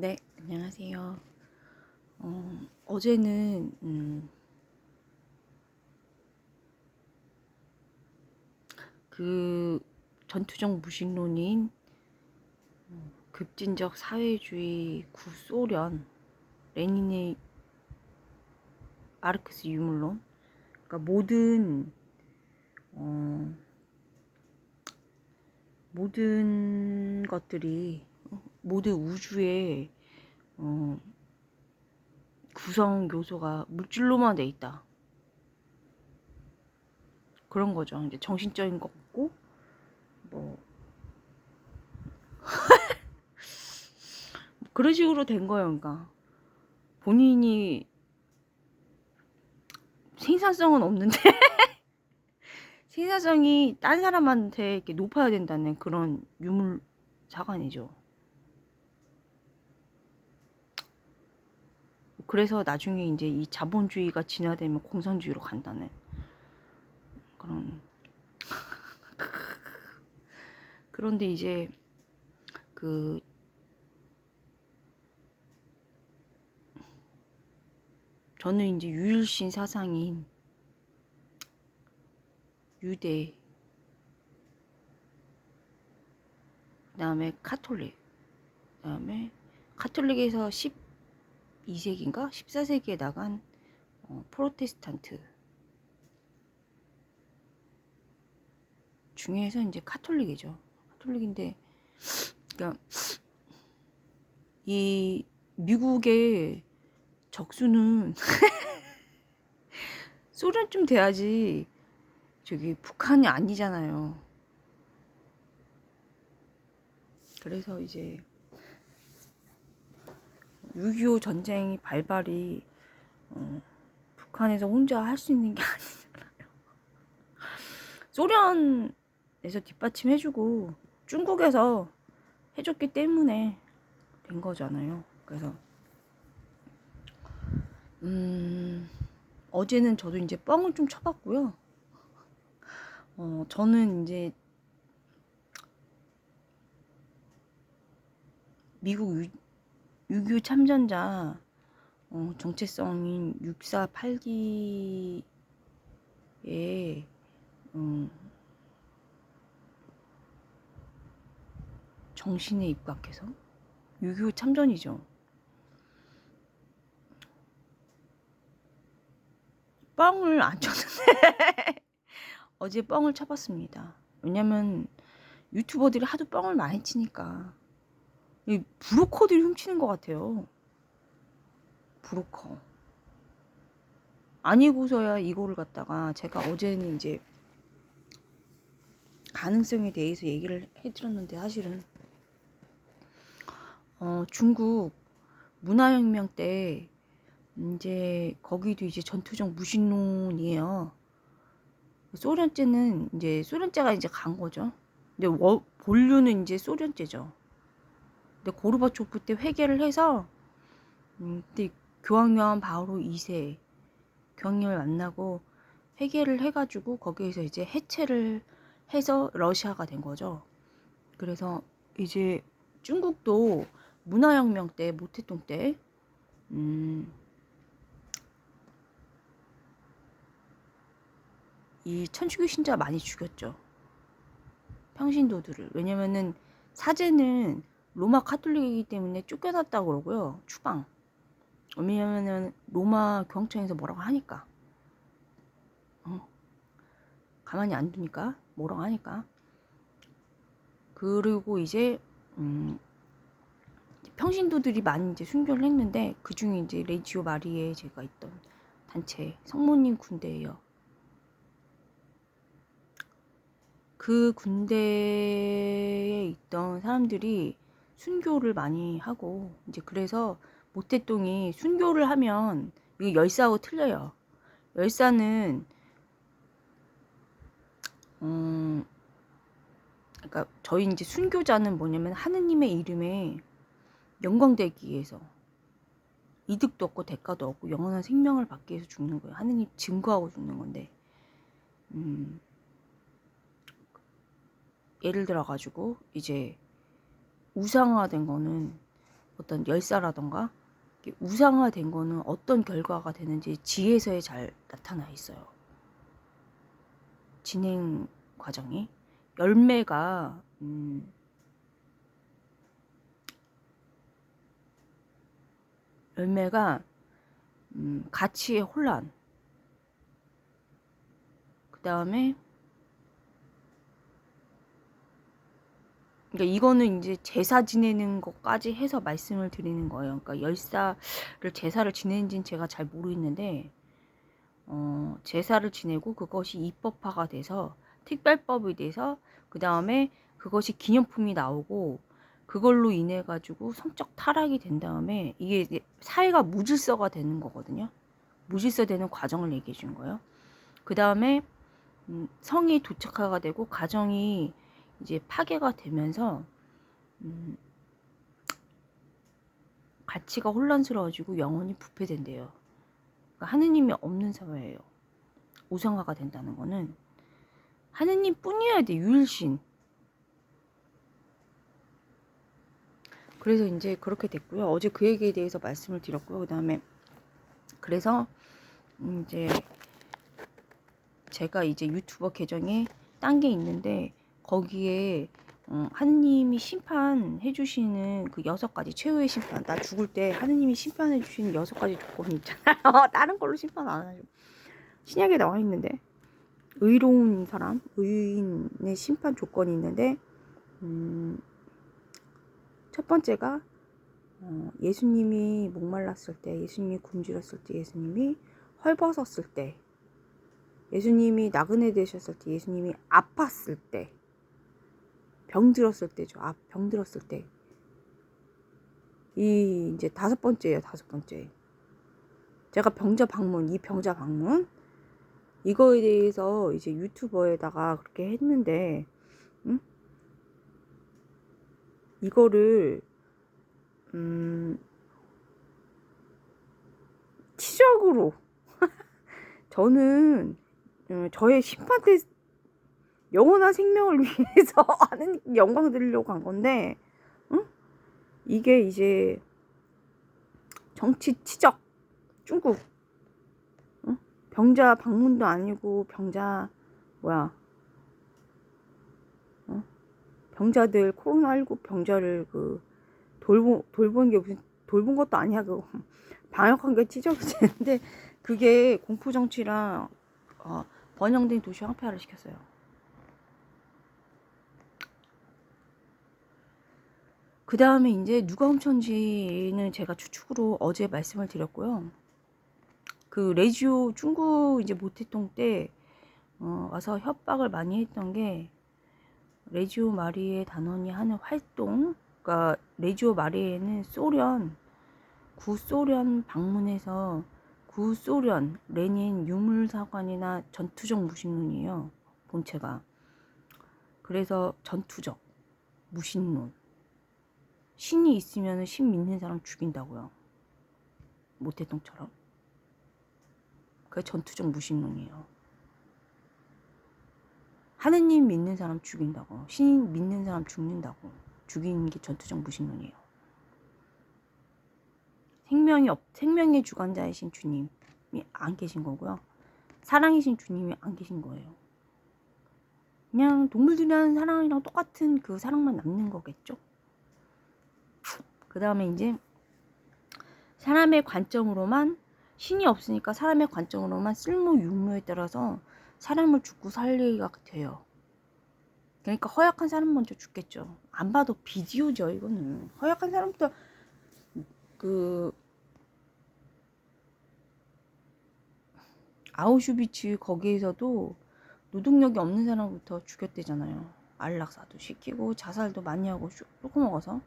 네, 안녕하세요. 어제는 그 전투적 무신론인 급진적 사회주의 구소련 레닌의 마르크스 유물론, 그러니까 모든 것들이 모든 우주의 구성 요소가 물질로만 돼 있다. 그런 거죠. 이제 정신적인 거 없고 뭐 그런 식으로 된 거예요. 그러니까 본인이 생산성은 없는데 생산성이 딴 사람한테 이렇게 높아야 된다는 그런 유물 사관이죠. 그래서 나중에 이제 이 자본주의가 진화되면 공산주의로 간다는 그런. 그런데 이제 그 저는 이제 유일신 사상인 유대, 그다음에 카톨릭, 그다음에 카톨릭에서 12세기인가 14세기에 나간 프로테스탄트 중에서 이제 카톨릭이죠. 카톨릭인데, 그러니까 이 미국의 적수는 소련쯤 돼야지 저기 북한이 아니잖아요. 그래서 이제 6.25 전쟁이 발발이 북한에서 혼자 할 수 있는 게 아니잖아요. 소련에서 뒷받침해주고 중국에서 해줬기 때문에 된 거잖아요. 그래서 어제는 저도 이제 뻥을 좀 쳐봤고요. 저는 이제 미국 6.25 참전자 정체성인 648기에 정신에 입각해서 6.25 참전이죠. 뻥을 안 쳤는데 어제 뻥을 쳐봤습니다. 왜냐면 유튜버들이 하도 뻥을 많이 치니까 이 브로커들이 훔치는 것 같아요. 브로커 아니고서야 이거를 갖다가 제가 어제는 이제 가능성에 대해서 얘기를 해드렸는데, 사실은 중국 문화혁명 때 이제 거기도 이제 전투적 무신론이에요. 소련제는 이제 소련제가 이제 간 거죠. 근데 본류는 이제 소련제죠. 근데 고르바초프 때 회개를 해서 그때 교황요한 바오로 2세 교황님을 만나고 회개를 해가지고 거기에서 이제 해체를 해서 러시아가 된 거죠. 그래서 이제 중국도 문화혁명 때 모태동 때 이 천주교 신자 많이 죽였죠. 평신도들을. 왜냐면은 사제는 로마 카톨릭이기 때문에 쫓겨났다고 그러고요. 추방. 왜냐면은 로마 교황청에서 뭐라고 하니까. 가만히 안 두니까. 뭐라고 하니까. 그리고 이제 평신도들이 많이 이제 순교를 했는데, 그 중에 이제 레지오 마리에 제가 있던 단체 성모님 군대예요. 그 군대에 있던 사람들이 순교를 많이 하고, 이제 그래서 모태똥이 순교를 하면 이게 열사하고 틀려요. 열사는 그러니까 저희 이제 순교자는 뭐냐면 하느님의 이름에 영광되기 위해서, 이득도 없고 대가도 없고 영원한 생명을 받기 위해서 죽는 거예요. 하느님 증거하고 죽는 건데, 예를 들어 가지고 이제 우상화된 거는 어떤 열사라던가 우상화된 거는 어떤 결과가 되는지 지에서에 잘 나타나 있어요. 진행 과정이. 열매가 가치의 혼란, 그 다음에 그러니까 이거는 이제 제사 지내는 것까지 해서 말씀을 드리는 거예요. 그러니까 열사를 제사를 지내는지는 제가 잘 모르겠는데 제사를 지내고 그것이 입법화가 돼서 특별법이 돼서 그 다음에 그것이 기념품이 나오고 그걸로 인해 가지고 성적 타락이 된 다음에 이게 이제 사회가 무질서가 되는 거거든요. 무질서 되는 과정을 얘기해 준 거예요. 그 다음에 성이 도착화가 되고 가정이 이제 파괴가 되면서 가치가 혼란스러워지고 영혼이 부패된대요. 그러니까 하느님이 없는 사회예요. 우상화가 된다는 거는 하느님 뿐이어야 돼. 유일신. 그래서 이제 그렇게 됐고요. 어제 그 얘기에 대해서 말씀을 드렸고요. 그 다음에 그래서 이제 제가 이제 유튜버 계정에 딴 게 있는데 거기에 하느님이 심판해 주시는 그 6가지 최후의 심판, 나 죽을 때 하느님이 심판해 주시는 6가지 조건이 있잖아요. 다른 걸로 심판 안 하죠. 신약에 나와 있는데 의로운 사람, 의인의 심판 조건이 있는데 첫 번째가 예수님이 목말랐을 때, 예수님이 굶주렸을 때, 예수님이 헐벗었을 때, 예수님이 나그네 되셨을 때, 예수님이 아팠을 때, 병들었을 때죠. 병들었을 때. 이 이제 5번째예요. 5번째. 제가 병자 방문, 이 병자 방문 이거에 대해서 이제 유튜버에다가 그렇게 했는데, 이거를 치적으로 저는 저의 심판 때 영원한 생명을 위해서 하는 영광 드리려고 한 건데, 이게 이제 정치 치적, 중국, 병자 방문도 아니고 병자 병자들 코로나19 병자를 그 돌본 게 무슨 돌본 것도 아니야. 그 방역한 게 찢어도 되는데 그게 공포 정치랑 번영된 도시 황폐화를 시켰어요. 그 다음에 이제 누가 훔쳤는지는 제가 추측으로 어제 말씀을 드렸고요. 그 레지오 중국 이제 모태통 때 와서 협박을 많이 했던 게 레지오 마리에 단원이 하는 활동, 그러니까 레지오 마리에는 구소련 방문해서 구소련 레닌 유물사관이나 전투적 무신론이에요. 본체가. 그래서 전투적 무신론. 신이 있으면 신 믿는 사람 죽인다고요. 모태통처럼. 그게 전투적 무신론이에요. 하느님 믿는 사람 죽인다고. 신 믿는 사람 죽는다고. 죽이는 게 전투적 무신론이에요. 생명의 주관자이신 주님이 안 계신 거고요. 사랑이신 주님이 안 계신 거예요. 그냥 동물들이 하는 사랑이랑 똑같은 그 사랑만 남는 거겠죠. 그 다음에 이제 사람의 관점으로만, 신이 없으니까 사람의 관점으로만 쓸모 육모에 따라서 사람을 죽고 살리기가 돼요. 그러니까 허약한 사람 먼저 죽겠죠. 안 봐도 비디오죠. 이거는 허약한 사람부터 그 아우슈비츠 거기에서도 노동력이 없는 사람부터 죽였대잖아요. 안락사도 시키고 자살도 많이 하고 쫓고 먹어서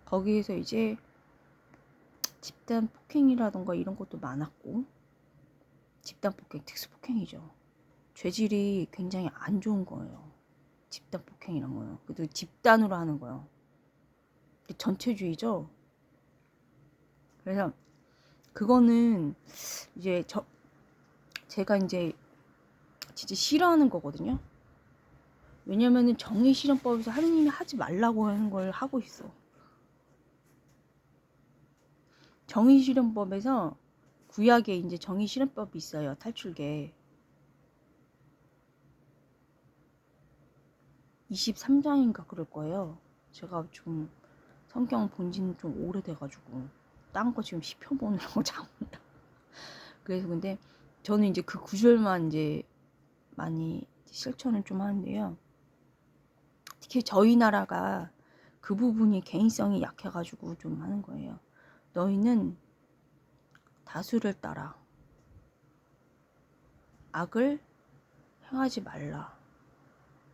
거기에서 이제 집단 폭행이라던가 이런 것도 많았고, 집단 폭행, 특수 폭행이죠. 죄질이 굉장히 안 좋은 거예요. 집단 폭행이란 거예요. 그래도 집단으로 하는 거예요. 전체주의죠. 그래서 그거는 이제 제가 이제 진짜 싫어하는 거거든요. 왜냐면은 정의실현법에서 하느님이 하지 말라고 하는 걸 하고 있어. 정의실현법에서 구약에 이제 정의실현법이 있어요. 탈출계 23장인가 그럴 거예요. 제가 좀 성경 본 지는 좀 오래돼가지고 딴 거 지금 시편 보느라고 잠온다. 그래서 근데 저는 이제 그 구절만 이제 많이 실천을 좀 하는데요. 특히 저희 나라가 그 부분이 개인성이 약해가지고 좀 하는 거예요. 너희는 다수를 따라 악을 행하지 말라.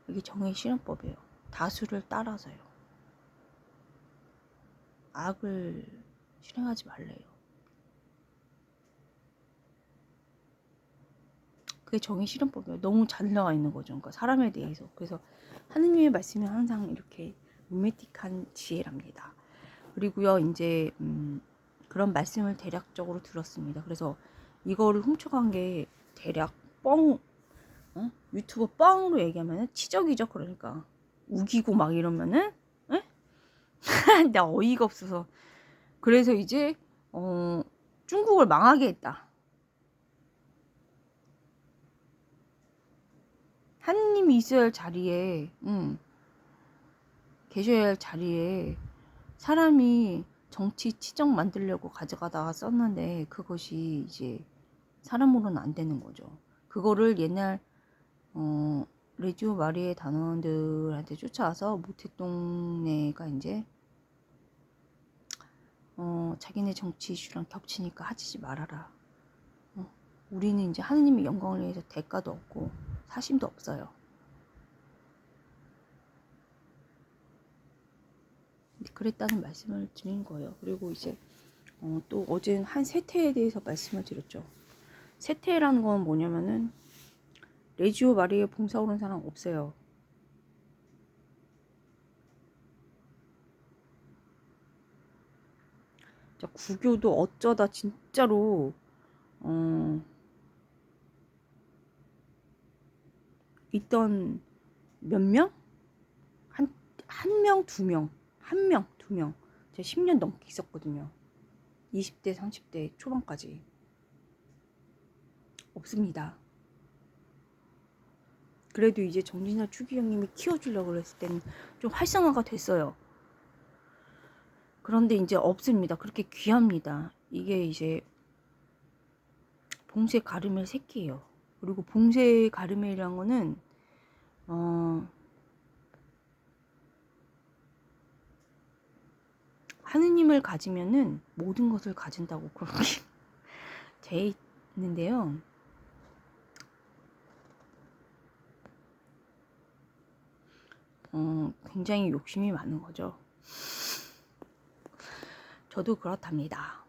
이게 정의 실현법이에요. 다수를 따라서요. 악을 실행하지 말래요. 그게 정의 실현법이에요. 너무 잘 나와 있는 거죠. 그러니까 사람에 대해서. 그래서 하느님의 말씀이 항상 이렇게 로맨틱한 지혜랍니다. 그리고요, 이제 그런 말씀을 대략적으로 들었습니다. 그래서 이거를 훔쳐간 게 대략 유튜브 뻥으로 얘기하면은 치적이죠. 그러니까 우기고 막 이러면은 나 어이가 없어서. 그래서 이제 중국을 망하게 했다. 하느님이 있어야 할 자리에 계셔야 할 자리에 사람이 정치 치적 만들려고 가져가다가 썼는데 그것이 이제 사람으로는 안 되는 거죠. 그거를 옛날 레지오 마리의 단원들한테 쫓아와서 모태동네가 이제 자기네 정치 이슈랑 겹치니까 하지 말아라. 우리는 이제 하느님의 영광을 위해서 대가도 없고 사심도 없어요. 그랬다는 말씀을 드린 거예요. 그리고 이제 또 어제 한 세태에 대해서 말씀을 드렸죠. 세태라는 건 뭐냐면은 레지오 마리에 봉사 오는 사람 없어요. 구교도 어쩌다 진짜로 있던 몇 명? 한 명, 두 명. 한 명, 두 명. 제가 10년 넘게 있었거든요. 20대, 30대 초반까지. 없습니다. 그래도 이제 정진아 추기경님이 키워주려고 그랬을 때는 좀 활성화가 됐어요. 그런데 이제 없습니다. 그렇게 귀합니다. 이게 이제 봉쇄 가르멜 새끼예요. 그리고 봉쇄 가르멜이란 거는 하느님을 가지면은 모든 것을 가진다고 그렇게 돼 있는데요. 굉장히 욕심이 많은 거죠. 저도 그렇답니다.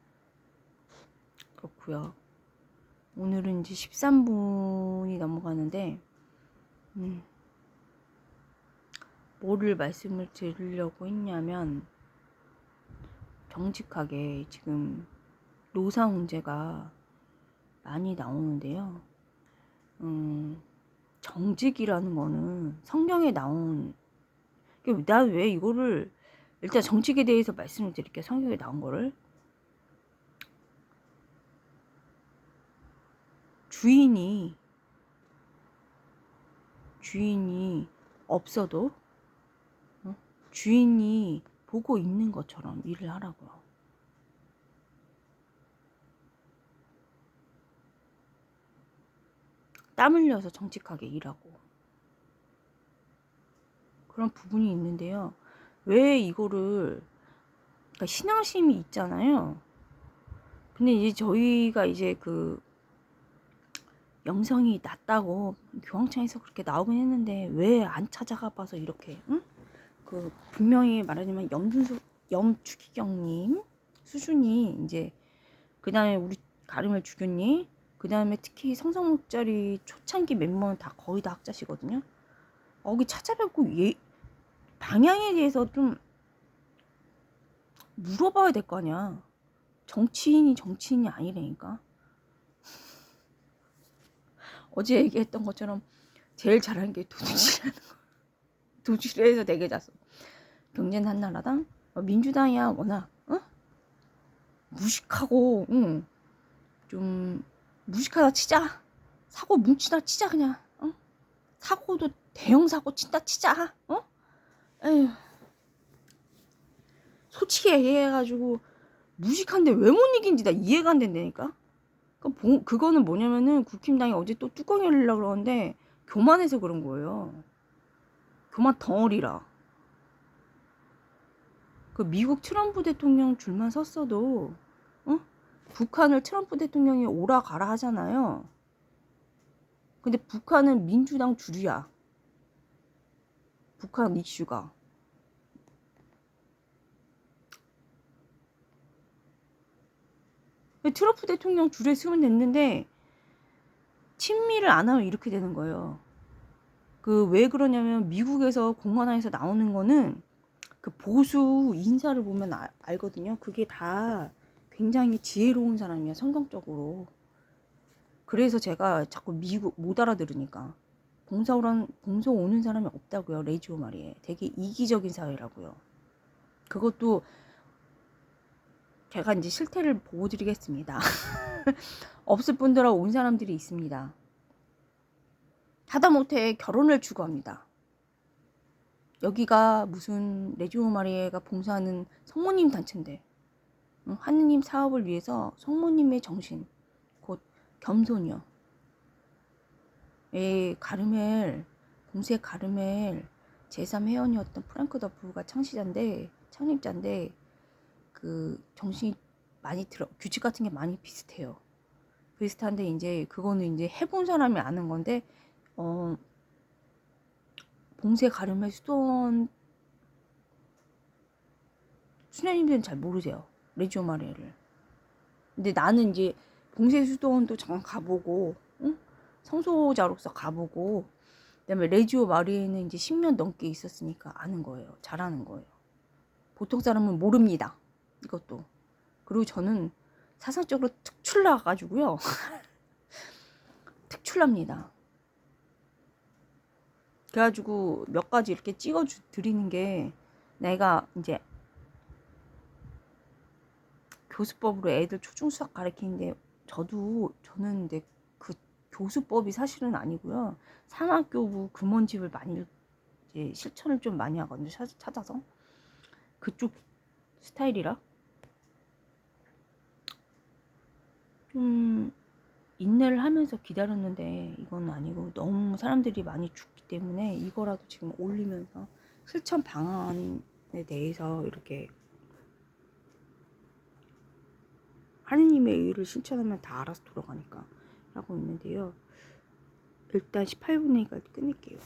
그렇고요. 오늘은 이제 13분이 넘어가는데 뭐를 말씀을 드리려고 했냐면 정직하게 지금 노사 문제가 많이 나오는데요. 정직이라는 거는 성경에 나온, 나 왜 이거를 일단 정직에 대해서 말씀을 드릴게요. 성경에 나온 거를 주인이 없어도 주인이 보고 있는 것처럼 일을 하라고요. 땀 흘려서 정직하게 일하고 그런 부분이 있는데요. 왜 이거를, 그러니까 신앙심이 있잖아요. 근데 이제 저희가 이제 그 영성이 낮다고 교황청에서 그렇게 나오긴 했는데 왜 안 찾아가 봐서 이렇게 그 분명히 말하자면 염추기경님 수준이 이제, 그 다음에 우리 가르멜 주교님, 그 다음에 특히 성성목자리 초창기 멤버는 다 거의 다 학자시거든요. 거기 찾아뵙고 방향에 대해서 좀 물어봐야 될 거 아니야. 정치인이 아니라니까. 어제 얘기했던 것처럼 제일 잘하는 게 도주질하는 거. 도주를 해서 되게 잤어. 경제는 한나라당, 민주당이야 워낙 무식하고 좀 무식하다 치자. 사고 뭉치다 치자 그냥. 사고도 대형 사고 친다 치자. 에휴. 솔직히 얘기해가지고 무식한데 왜 못 이긴지 나 이해가 안 된다니까. 그거는 뭐냐면은 국힘당이 어제 또 뚜껑 열리려고 그러는데 교만해서 그런 거예요. 교만 덩어리라. 그 미국 트럼프 대통령 줄만 섰어도 북한을 트럼프 대통령이 오라 가라 하잖아요. 근데 북한은 민주당 줄이야. 북한 이슈가. 트럼프 대통령 줄에 서면 됐는데 친미를 안 하면 이렇게 되는 거예요. 그 왜 그러냐면 미국에서 공화당에서 나오는 거는 그 보수 인사를 보면 알거든요. 그게 다 굉장히 지혜로운 사람이야, 성경적으로. 그래서 제가 자꾸 미국 못 알아들으니까 봉사 오는 사람이 없다고요. 레지오 말이에. 되게 이기적인 사회라고요. 그것도 제가 이제 실태를 보여드리겠습니다. 없을 뿐더러 온 사람들이 있습니다. 하다못해 결혼을 추구합니다. 여기가 무슨 레지오 마리에가 봉사하는 성모님 단체인데 하느님 사업을 위해서 성모님의 정신 곧 겸손이요. 가르멜 봉쇄 가르멜 제3회원이었던 프랑크 더프가 창립자인데 그 정신이 많이 규칙 같은 게 많이 비슷해요. 비슷한데 이제 그거는 이제 해본 사람이 아는 건데 봉쇄 가르멜 수도원 수녀님들은 잘 모르세요. 레지오 마리에를. 근데 나는 이제 봉쇄 수도원도 잠깐 가보고 성소자로서 가보고 그다음에 레지오 마리에는 이제 10년 넘게 있었으니까 아는 거예요. 잘 아는 거예요. 보통 사람은 모릅니다. 이것도. 그리고 저는 사상적으로 특출나가지고요. 특출납니다. 그래가지고 몇 가지 이렇게 찍어 드리는 게 내가 이제 교수법으로 애들 초중수학 가르치는데 저는 근데 그 교수법이 사실은 아니고요. 산학교부 금원집을 많이 이제 실천을 좀 많이 하거든요. 찾아서 그쪽 스타일이라 좀 인내를 하면서 기다렸는데 이건 아니고 너무 사람들이 많이 죽기 때문에 이거라도 지금 올리면서 실천 방안에 대해서 이렇게 하느님의 의를 실천하면 다 알아서 돌아가니까 하고 있는데요. 일단 18분이니까 끝낼게요.